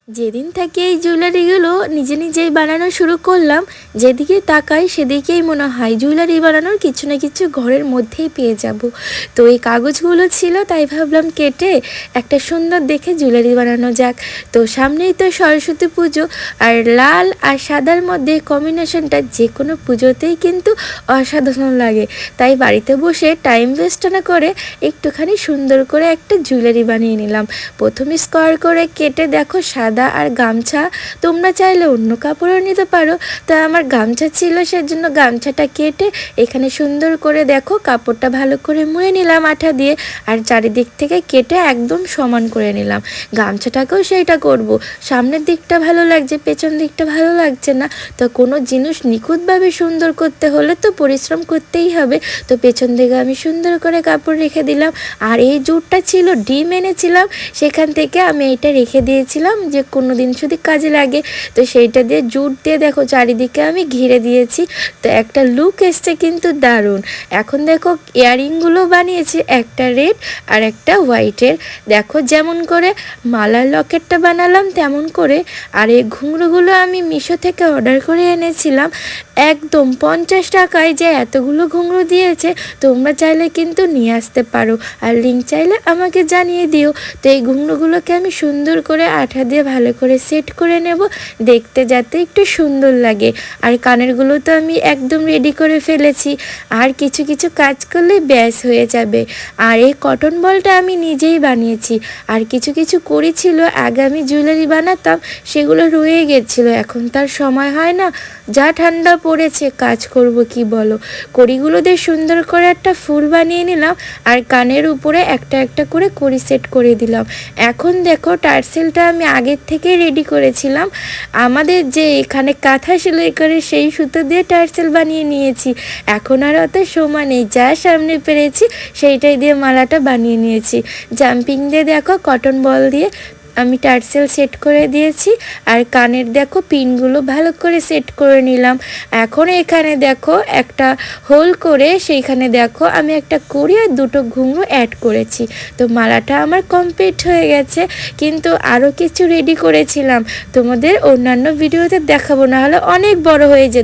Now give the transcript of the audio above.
যেদিন থেকে এই জুয়েলারিগুলো নিজে নিজেই বানানো শুরু করলাম, যেদিকে তাকাই সেদিকেই মনে হয় জুয়েলারি বানানোর কিছু না কিছু ঘরের মধ্যেই পেয়ে যাব। তো এই কাগজগুলো ছিল, তাই ভাবলাম কেটে একটা সুন্দর দেখে জুয়েলারি বানানো যাক। তো সামনেই তো সরস্বতী পুজো, আর লাল আর সাদার মধ্যে কম্বিনেশনটা যে কোনো পুজোতেই কিন্তু অসাধারণ লাগে। তাই বাড়িতে বসে টাইম ওয়েস্ট না করে একটুখানি সুন্দর করে একটা জুয়েলারি বানিয়ে নিলাম। প্রথমে স্কোয়ার করে কেটে দেখো সাদা আর গামছা, তোমরা চাইলে অন্য কাপড়ও নিতে পারো। তা আমার গামছা ছিল, সেজন্য গামছাটা কেটে এখানে সুন্দর করে দেখো কাপড়টা ভালো করে মুড়ে নিলাম আঠা দিয়ে, আর চারিদিক থেকে কেটে একদম সমান করে নিলাম। গামছাটাকেও সেইটা করব, সামনের দিকটা ভালো লাগছে, পেছন দিকটা ভালো লাগছে না। তো কোনো জিনিস নিখুঁতভাবে সুন্দর করতে হলে তো পরিশ্রম করতেই হবে। তো পেছন দিকে আমি সুন্দর করে কাপড় রেখে দিলাম। আর এই জুটটা ছিল, ডিম এনেছিলাম, সেখান থেকে আমি এটা রেখে দিয়েছিলাম যে কোনো দিন যদি কাজে লাগে। তো সেইটা দিয়ে জুট দিয়ে দেখো চারিদিকে আমি ঘিরে দিয়েছি। তো একটা লুক এসছে কিন্তু দারুণ। এখন দেখো ইয়াররিংগুলো বানিয়েছি, একটা রেড আর একটা হোয়াইটের। দেখো যেমন করে মালার লকেটটা বানালাম তেমন করে। আর এই ঘুঙরুগুলো আমি মিশো থেকে অর্ডার করে এনেছিলাম, একদম 50 টাকায় যে এতগুলো ঘুঙরু দিয়েছে। তোমরা চাইলে কিন্তু নিয়ে আসতে পারো, আর লিঙ্ক চাইলে আমাকে জানিয়ে দিও। তো এই ঘুঙরুগুলোকে আমি সুন্দর করে আঠা দিয়ে ভালো করে সেট করে নেব, দেখতে যাতে একটু সুন্দর লাগে। আর কানেরগুলো তো আমি একদম রেডি করে ফেলেছি, আর কিছু কিছু কাজ করলে ব্যাস হয়ে যাবে। আর এই কটন বলটা আমি নিজেই বানিয়েছি। আর কিছু কিছু কড়ি ছিল, আগে আমি জুয়েলারি বানাতাম, সেগুলো রয়ে গেছিলো, এখন তার সময় হয় না। যা ঠান্ডা পড়েছে, কাজ করব কি বলো। কড়িগুলো দিয়ে সুন্দর করে একটা ফুল বানিয়ে নিলাম, আর কানের উপরে একটা একটা করে কড়ি সেট করে দিলাম। এখন দেখো টার্সেলটা আমি আগের থেকে রেডি করেছিলাম, আমাদের যে এখানে কাঁথা সেলাই করে সেই সুতো দিয়ে টার্সেল বানিয়ে নিয়েছি। এখন আর অত সময় নেই, যা সামনে পেরেছি সেইটাই দিয়ে মালাটা বানিয়ে নিয়েছি। জাম্পিং দিয়ে দেখো কটন বল দিয়ে আমি টার্সেল সেট করে দিয়েছি, আর কানের দেখো পিনগুলো ভালো করে সেট করে নিলাম। এখন এখানে দেখো একটা হোল করে সেইখানে দেখো আমি একটা কড়ি আর দুটো ঘুঙরু অ্যাড করেছি। তো মালাটা আমার কমপ্লিট হয়ে গেছে, কিন্তু আরও কিছু রেডি করেছিলাম, তোমাদের অন্যান্য ভিডিওতে দেখাবো, না হলে অনেক বড় হয়ে যেত।